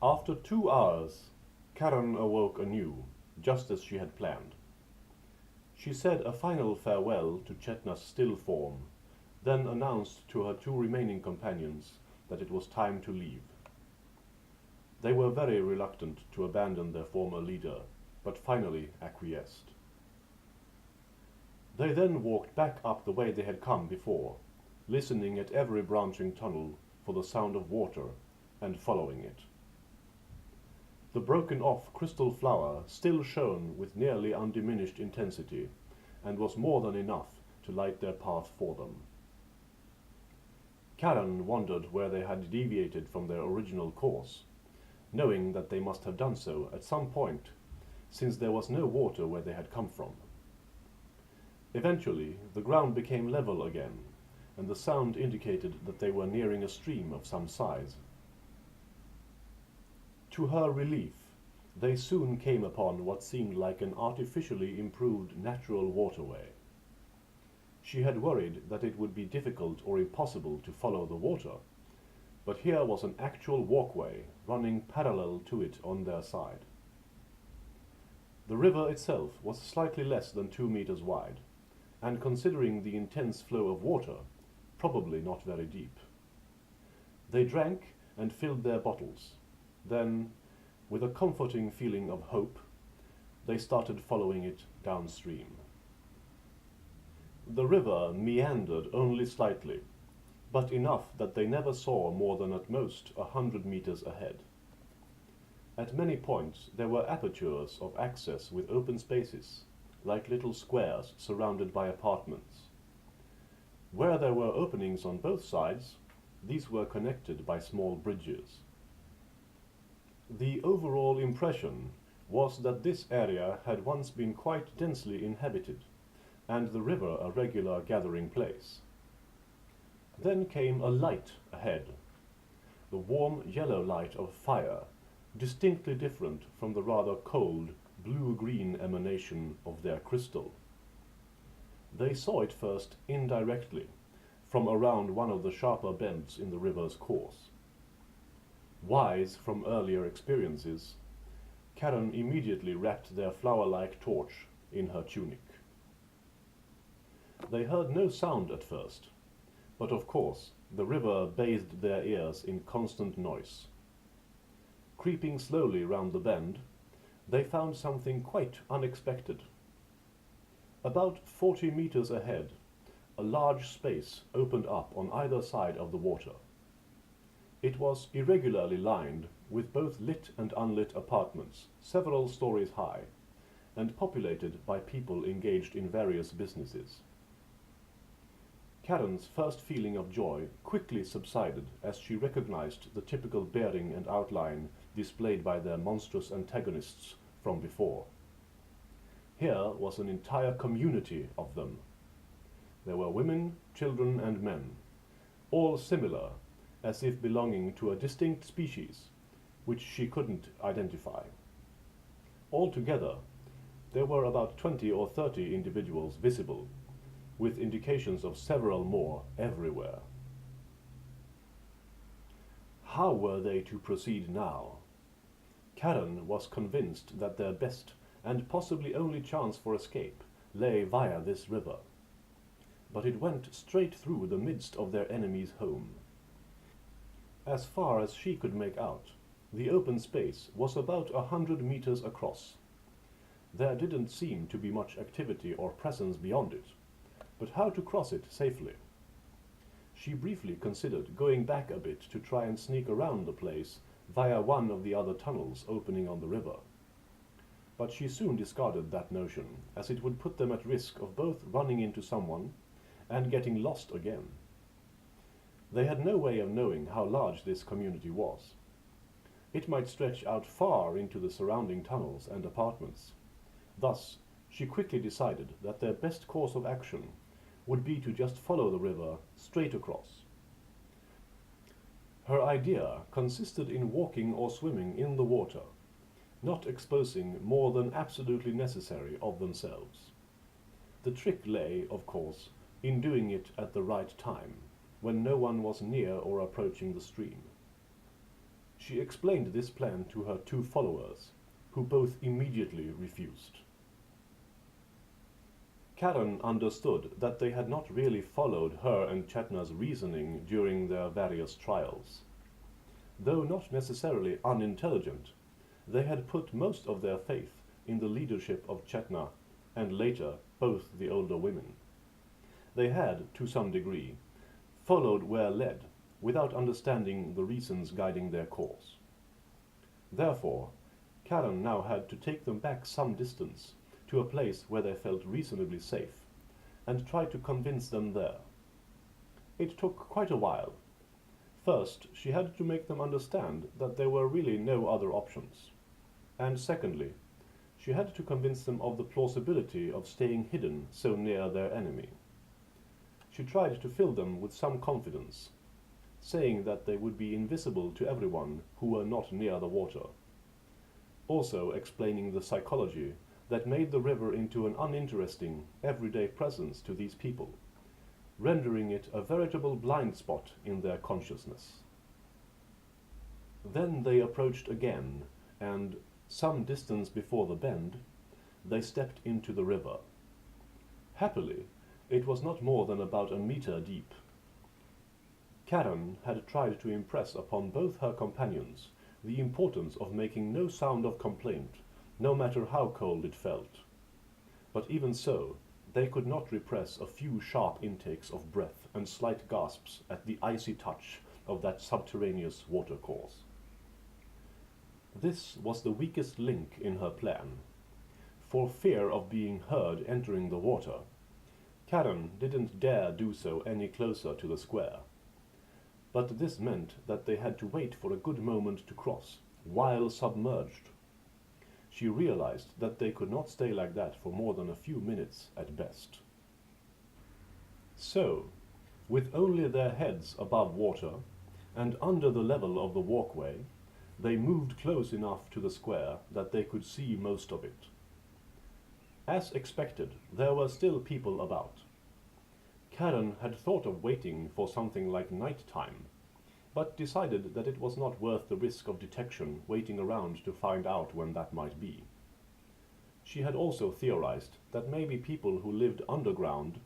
After 2 hours, Karen awoke anew, just as she had planned. She said a final farewell to Chetna's still form, then announced to her two remaining companions that it was time to leave. They were very reluctant to abandon their former leader, but finally acquiesced. They then walked back up the way they had come before, listening at every branching tunnel for the sound of water and following it. The broken-off crystal flower still shone with nearly undiminished intensity, and was more than enough to light their path for them. Karen wondered where they had deviated from their original course, knowing that they must have done so at some point, since there was no water where they had come from. Eventually, the ground became level again, and the sound indicated that they were nearing a stream of some size. To her relief, they soon came upon what seemed like an artificially improved natural waterway. She had worried that it would be difficult or impossible to follow the water, but here was an actual walkway running parallel to it on their side. The river itself was slightly less than 2 meters wide, and considering the intense flow of water, probably not very deep. They drank and filled their bottles. Then, with a comforting feeling of hope, they started following it downstream. The river meandered only slightly, but enough that they never saw more than at most 100 meters ahead. At many points there were apertures of access with open spaces, like little squares surrounded by apartments. Where there were openings on both sides, these were connected by small bridges. The overall impression was that this area had once been quite densely inhabited, and the river a regular gathering place. Then came a light ahead, the warm yellow light of fire, distinctly different from the rather cold blue-green emanation of their crystal. They saw it first indirectly, from around one of the sharper bends in the river's course. Wise from earlier experiences, Karen immediately wrapped their flower-like torch in her tunic. They heard no sound at first, but of course the river bathed their ears in constant noise. Creeping slowly round the bend, they found something quite unexpected. About 40 meters ahead, a large space opened up on either side of the water. It was irregularly lined with both lit and unlit apartments, several stories high, and populated by people engaged in various businesses. Karen's first feeling of joy quickly subsided as she recognized the typical bearing and outline displayed by their monstrous antagonists from before. Here was an entire community of them. There were women, children, and men, all similar, as if belonging to a distinct species, which she couldn't identify. Altogether, there were about 20 or 30 individuals visible, with indications of several more everywhere. How were they to proceed now? Karen was convinced that their best and possibly only chance for escape lay via this river. But it went straight through the midst of their enemy's home. As far as she could make out, the open space was about 100 meters across. There didn't seem to be much activity or presence beyond it, but how to cross it safely? She briefly considered going back a bit to try and sneak around the place via one of the other tunnels opening on the river. But she soon discarded that notion, as it would put them at risk of both running into someone and getting lost again. They had no way of knowing how large this community was. It might stretch out far into the surrounding tunnels and apartments. Thus, she quickly decided that their best course of action would be to just follow the river straight across. Her idea consisted in walking or swimming in the water, not exposing more than absolutely necessary of themselves. The trick lay, of course, in doing it at the right time, when no one was near or approaching the stream. She explained this plan to her two followers, who both immediately refused. Karen understood that they had not really followed her and Chetna's reasoning during their various trials. Though not necessarily unintelligent, they had put most of their faith in the leadership of Chetna and later both the older women. They had, to some degree, followed where led, without understanding the reasons guiding their course. Therefore, Karen now had to take them back some distance to a place where they felt reasonably safe, and try to convince them there. It took quite a while. First, she had to make them understand that there were really no other options. And secondly, she had to convince them of the plausibility of staying hidden so near their enemy. She tried to fill them with some confidence, saying that they would be invisible to everyone who were not near the water. Also explaining the psychology that made the river into an uninteresting, everyday presence to these people, rendering it a veritable blind spot in their consciousness. Then they approached again, and, some distance before the bend, they stepped into the river. Happily, it was not more than about a meter deep. Karen had tried to impress upon both her companions the importance of making no sound of complaint, no matter how cold it felt. But even so, they could not repress a few sharp intakes of breath and slight gasps at the icy touch of that subterraneous watercourse. This was the weakest link in her plan. For fear of being heard entering the water, Karen didn't dare do so any closer to the square. But this meant that they had to wait for a good moment to cross, while submerged. She realized that they could not stay like that for more than a few minutes at best. So, with only their heads above water, and under the level of the walkway, they moved close enough to the square that they could see most of it. As expected, there were still people about. Karen had thought of waiting for something like night time, but decided that it was not worth the risk of detection waiting around to find out when that might be. She had also theorized that maybe people who lived underground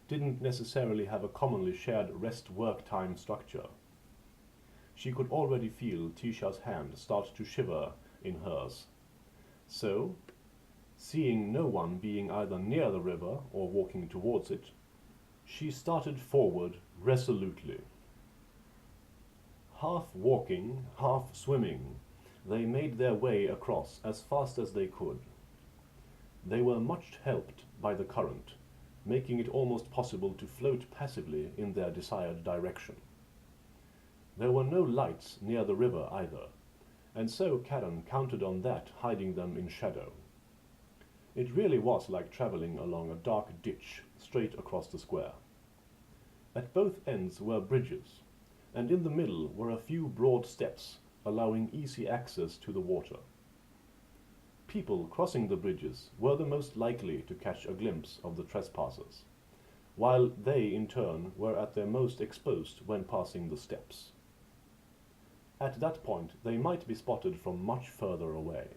didn't necessarily have a commonly shared rest-work time structure. She could already feel Tisha's hand start to shiver in hers. So, seeing no one being either near the river or walking towards it, she started forward resolutely. Half walking, half swimming, they made their way across as fast as they could. They were much helped by the current, making it almost possible to float passively in their desired direction. There were no lights near the river either, and so Karen counted on that hiding them in shadow. It really was like traveling along a dark ditch straight across the square. At both ends were bridges, and in the middle were a few broad steps allowing easy access to the water. People crossing the bridges were the most likely to catch a glimpse of the trespassers, while they in turn were at their most exposed when passing the steps. At that point they might be spotted from much further away.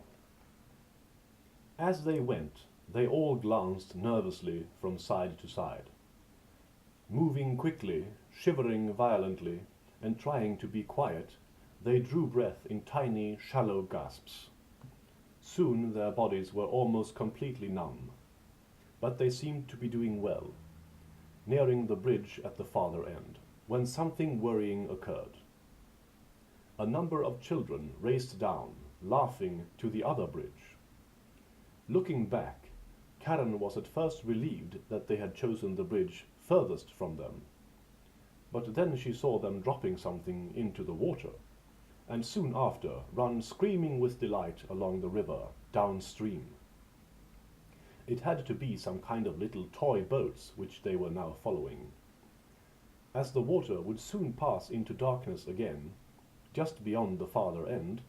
As they went, they all glanced nervously from side to side. Moving quickly, shivering violently, and trying to be quiet, they drew breath in tiny, shallow gasps. Soon their bodies were almost completely numb, but they seemed to be doing well, nearing the bridge at the farther end, when something worrying occurred. A number of children raced down, laughing, to the other bridge. Looking back, Karen was at first relieved that they had chosen the bridge furthest from them. But then she saw them dropping something into the water, and soon after run screaming with delight along the river, downstream. It had to be some kind of little toy boats which they were now following. As the water would soon pass into darkness again, just beyond the farther end,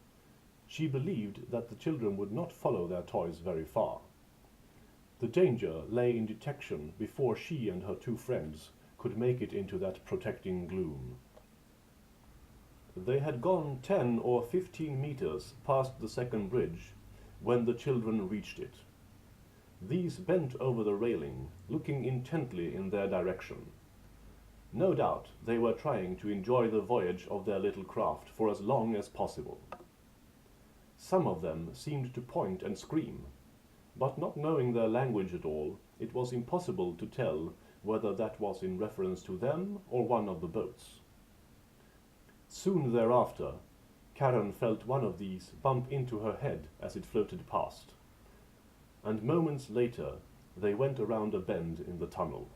she believed that the children would not follow their toys very far. The danger lay in detection before she and her two friends could make it into that protecting gloom. They had gone 10 or 15 meters past the second bridge when the children reached it. These bent over the railing, looking intently in their direction. No doubt they were trying to enjoy the voyage of their little craft for as long as possible. Some of them seemed to point and scream, but not knowing their language at all, it was impossible to tell whether that was in reference to them or one of the boats. Soon thereafter, Karen felt one of these bump into her head as it floated past, and moments later they went around a bend in the tunnel.